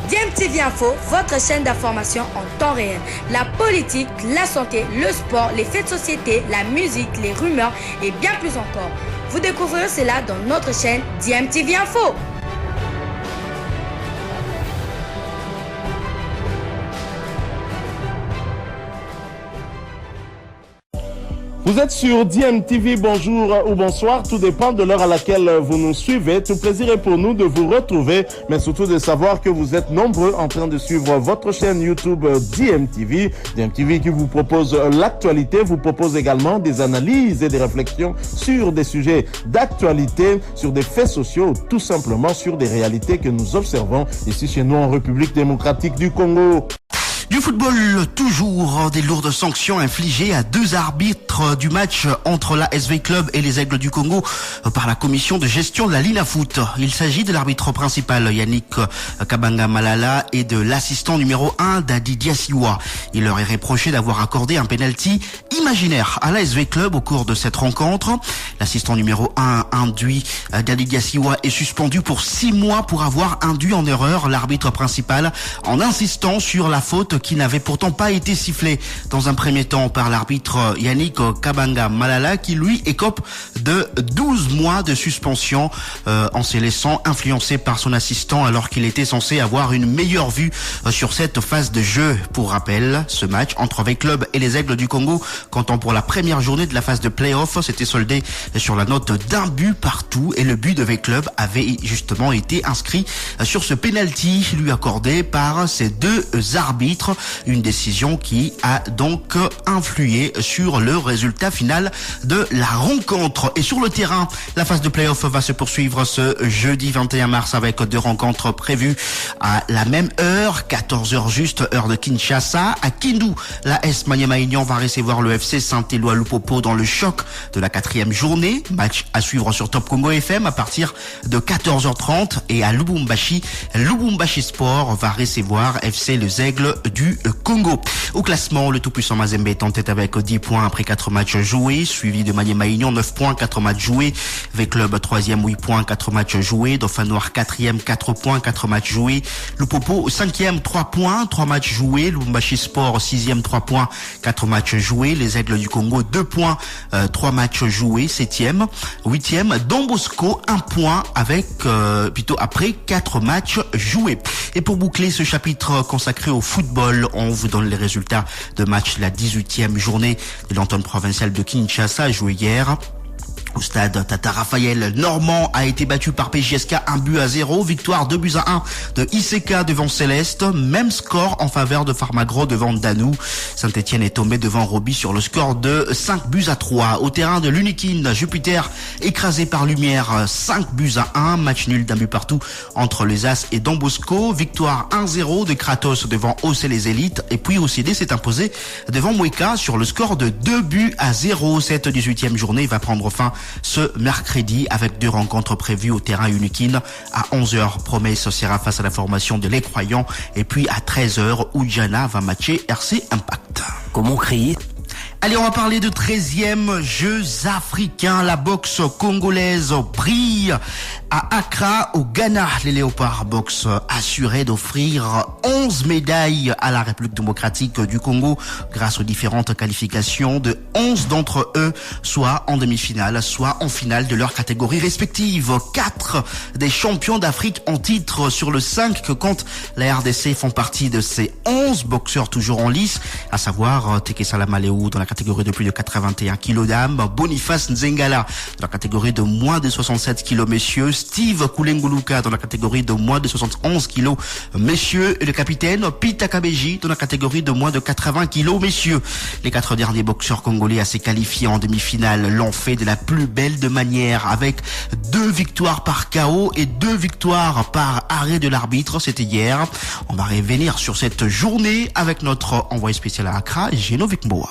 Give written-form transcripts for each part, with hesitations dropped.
DMTV Info, votre chaîne d'information en temps réel. La politique, la santé, le sport, les faits de société, la musique, les rumeurs et bien plus encore. Vous découvrirez cela dans notre chaîne DMTV Info. Vous êtes sur DMTV, bonjour ou bonsoir, tout dépend de l'heure à laquelle vous nous suivez. Tout plaisir est pour nous de vous retrouver, mais surtout de savoir que vous êtes nombreux en train de suivre votre chaîne YouTube DMTV. DMTV qui vous propose l'actualité, vous propose également des analyses et des réflexions sur des sujets d'actualité, sur des faits sociaux, tout simplement sur des réalités que nous observons ici chez nous en République démocratique du Congo. Du football, toujours des lourdes sanctions infligées à 2 arbitres du match entre la SV Club et les Aigles du Congo par la commission de gestion de la Linafoot. Il s'agit de l'arbitre principal Yannick Kabanga Malala et de l'assistant numéro 1 Dadi Diassiwa. Il leur est reproché d'avoir accordé un penalty imaginaire à la SV Club au cours de cette rencontre. L'assistant numéro 1 induit Dadi Diassiwa est suspendu pour 6 mois pour avoir induit en erreur l'arbitre principal en insistant sur la faute qui n'avait pourtant pas été sifflé dans un premier temps par l'arbitre Yannick Kabanga Malala qui lui écope de 12 mois de suspension en se laissant influencer par son assistant alors qu'il était censé avoir une meilleure vue sur cette phase de jeu. Pour rappel, ce match entre V Club et les Aigles du Congo, comptant pour la première journée de la phase de play-off, s'était soldé sur la note d'un but partout et le but de V Club avait justement été inscrit sur ce penalty lui accordé par ces 2 arbitres. Une décision qui a donc influé sur le résultat final de la rencontre. Et sur le terrain, la phase de play-off va se poursuivre ce jeudi 21 mars avec 2 rencontres prévues à la même heure, 14h juste, heure de Kinshasa. À Kindu, la S Maniema Union va recevoir le FC Saint-Éloi Lupopo dans le choc de la 4e journée. Match à suivre sur Top Congo FM à partir de 14h30. Et à Lubumbashi, Lubumbashi Sport va recevoir FC Les Aigles du Congo. Au classement, le tout-puissant Mazembe est en tête avec 10 points après 4 matchs joués, suivi de Maniema Union, 9 points, 4 matchs joués. V-Club 3e, 8 points, 4 matchs joués. Dauphin Noir 4e, 4 points, 4 matchs joués. Lupopo 5e, 3 points, 3 matchs joués. Lubumbashi Sport 6e, 3 points, 4 matchs joués. Les Aigles du Congo 2 points, 3 matchs joués. 7e, 8e. Don Bosco 1 point avec après 4 matchs joués. Et pour boucler ce chapitre consacré au football, on vous donne les résultats de match de la 18e journée de l'Antenne provinciale de Kinshasa joué hier. Au stade Tata Raphaël, Normand a été battu par PJSK 1-0, victoire 2-1 de ICK devant Céleste, même score en faveur de Farmagro devant Danou. Saint-Etienne est tombé devant Roby sur le score de 5-3. Au terrain de l'Unikin, Jupiter écrasé par Lumière 5-1, match nul d'un but partout entre les As et Don Bosco, victoire 1-0 de Kratos devant OC les Élites et puis OCD s'est imposé devant Mweka sur le score de 2-0. Cette 18e journée va prendre fin ce mercredi avec 2 rencontres prévues au terrain Unikin. À 11h, Promesse sera face à la formation de Les Croyants et puis à 13h, Oudjana va matcher RC Impact. Comment crier? Allez, on va parler de 13e Jeux africains. La boxe congolaise brille à Accra, au Ghana. Les Léopards boxe assurés d'offrir 11 médailles à la République démocratique du Congo grâce aux différentes qualifications de 11 d'entre eux, soit en demi-finale, soit en finale de leur catégorie respective. 4 des champions d'Afrique en titre sur le 5 que compte la RDC font partie de ces 11 boxeurs toujours en lice, à savoir Tekesala Maleu dans la catégorie de plus de 81 kg d'âme, Boniface Nzengala dans la catégorie de moins de 67 kg messieurs, Steve Kulenguluka dans la catégorie de moins de 71 kg messieurs et le capitaine Pita Kabeji dans la catégorie de moins de 80 kg messieurs. Les 4 derniers boxeurs congolais à se qualifier en demi-finale l'ont fait de la plus belle de manière avec 2 victoires par KO et 2 victoires par arrêt de l'arbitre. C'était hier. On va revenir sur cette journée avec notre envoyé spécial à Accra, Genovic Mboa.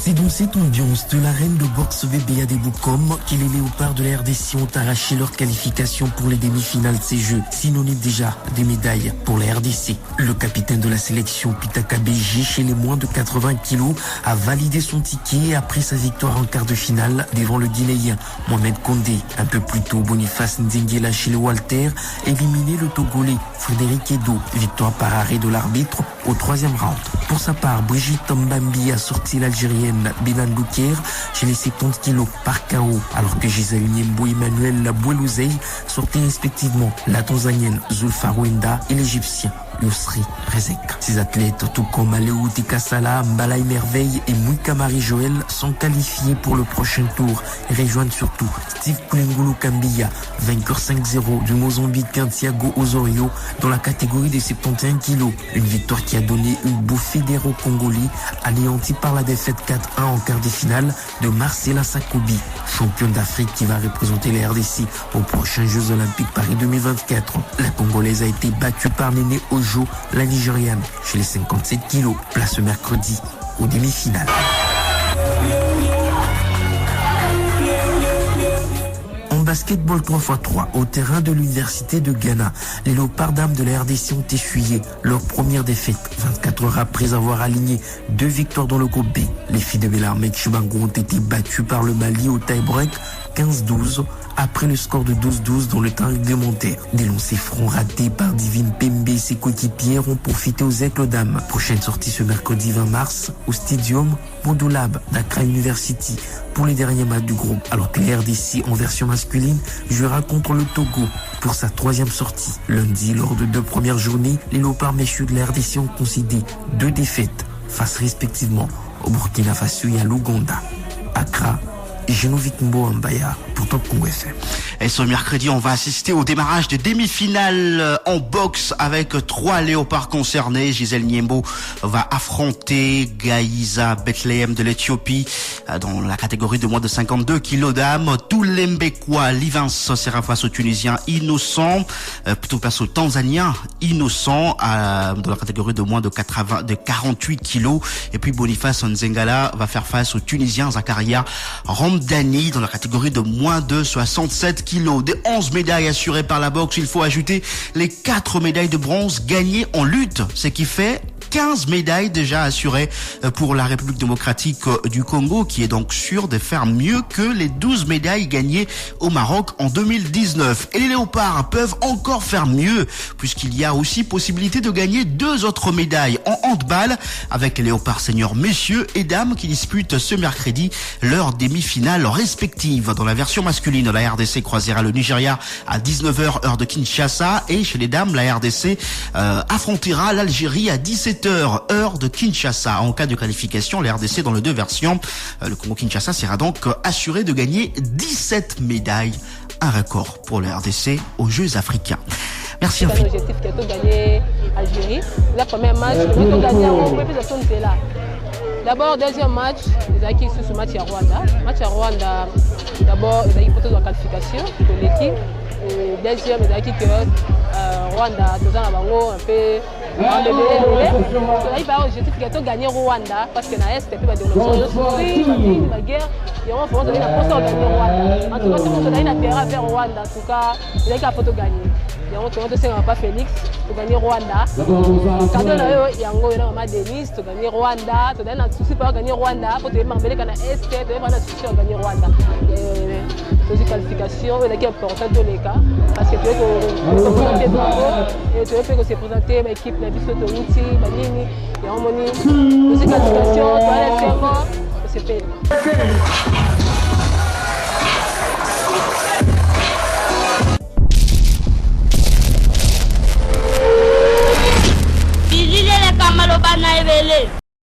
C'est dans cette ambiance de l'arène de boxe VBA des Boucom que les léopards de la RDC ont arraché leur qualification pour les demi-finales de ces Jeux, synonyme déjà des médailles pour la RDC. Le capitaine de la sélection Pitaka BG chez les moins de 80 kilos a validé son ticket après sa victoire en quart de finale devant le Guinéen Mohamed Condé. Un peu plus tôt, Boniface Nzengela chez les Walter éliminé le Togolais Frédéric Edo. Victoire par arrêt de l'arbitre au 3e round. Pour sa part, Brigitte Mbambi a sorti l'Algérienne Benan Bouker chez les 70 kilos par KO, alors que Gisèle Niembo et Emmanuel Bouelouzei sortaient respectivement la Tanzanienne Zulfa Rwenda et l'Égyptien Yousri Rezek. Ces athlètes, tout comme Aléou Tikassala, Mbalaï Merveille et Mouika Marie-Joël, sont qualifiés pour le prochain tour et rejoignent surtout Steve Kulengulu Kambia, vainqueur 5-0 du Mozambicain Thiago Osorio dans la catégorie des 71 kilos. Une victoire qui a donné une bouffée d'air au Congolais, anéanti par la défaite 4-1 en quart de finale de Marcela Sakobi, championne d'Afrique qui va représenter la RDC aux prochains Jeux Olympiques Paris 2024. La Congolaise a été battue par Néné Ojo, la Nigériane, chez les 57 kilos. Place mercredi aux demi-finales. Basketball 3x3 au terrain de l'université de Ghana. Les léopards dames de la RDC ont essuyé leur première défaite 24 heures après avoir aligné 2 victoires dans le groupe B. Les filles de Bellarmé Chibango ont été battues par le Mali au tie-break 15-12 après le score de 12-12 dans le temps réglementaire. Des lancers francs ratés par Divine Pembe et ses coéquipières ont profité aux Aigles dames. Prochaine sortie ce mercredi 20 mars au Stadium Mondolab d'Accra University pour les derniers matchs du groupe, alors que la RDC en version masculine jouera contre le Togo pour sa 3e sortie. Lundi, lors de 2 premières journées, les léopards messieurs de la RDC ont concédé 2 défaites face respectivement au Burkina Faso et à l'Ouganda. Accra, Genovic Mboambaya pour Top Congo FM. Et ce mercredi, on va assister au démarrage des demi-finales en boxe avec 3 léopards concernés. Gisèle Niembo va affronter Gaïza Bethléem de l'Éthiopie dans la catégorie de moins de 52 kilos d'âme. Toulembekwa Livins sera face au Tunisien Innocent, plutôt face au Tanzanien Innocent dans la catégorie de moins de 48 kilos. Et puis Boniface Nzengala va faire face au Tunisien Zakaria Ramdani dans la catégorie de moins de 67 kilos. Des 11 médailles assurées par la boxe, il faut ajouter les 4 médailles de bronze gagnées en lutte, ce qui fait 15 médailles déjà assurées pour la République démocratique du Congo, qui est donc sûre de faire mieux que les 12 médailles gagnées au Maroc en 2019. Et les léopards peuvent encore faire mieux, puisqu'il y a aussi possibilité de gagner 2 autres médailles en handball, avec les léopards seniors messieurs et dames qui disputent ce mercredi leurs demi-finales respectives. Dans la version masculine, la RDC croisera le Nigeria à 19h heure de Kinshasa, et chez les dames, la RDC affrontera l'Algérie à 17h heure de Kinshasa. En cas de qualification, la RDC dans les 2 versions, le Congo-Kinshasa sera donc assuré de gagner 17 médailles, un record pour la RDC aux Jeux africains. Merci. C'est un objectif qui est de gagner Algérie. La première match, le but de gagner en compétition était là. D'abord, deuxième match, les acquis sur ce match à Rwanda. Match à Rwanda, d'abord, les acquis pour la qualification de l'équipe. Et deuxième, les acquis que Rwanda, tout ça, un peu. Il va objectif qui est de gagner Rwanda parce que na est peut pas de la guerre et on va donner la force de gagner Rwanda. En tout cas, tout le monde a une intérêt vers Rwanda. En tout cas, il a qu'à photo gagner. Et on te sait pas Félix pour gagner Rwanda. Quand on a eu Yango et Mama Denis pour gagner Rwanda, tu as un souci pour gagner Rwanda, pour te demander quand est tu as un souci pour gagner Rwanda. Les qualifications, il est important dans les cas parce que tu veux présenter Bravo et tu veux se présenter l'équipe la Bisso Toruti, Banini, et Harmonie. Les qualifications, tu as les serments, c'est payé. Bilile le kamalo bana ebele.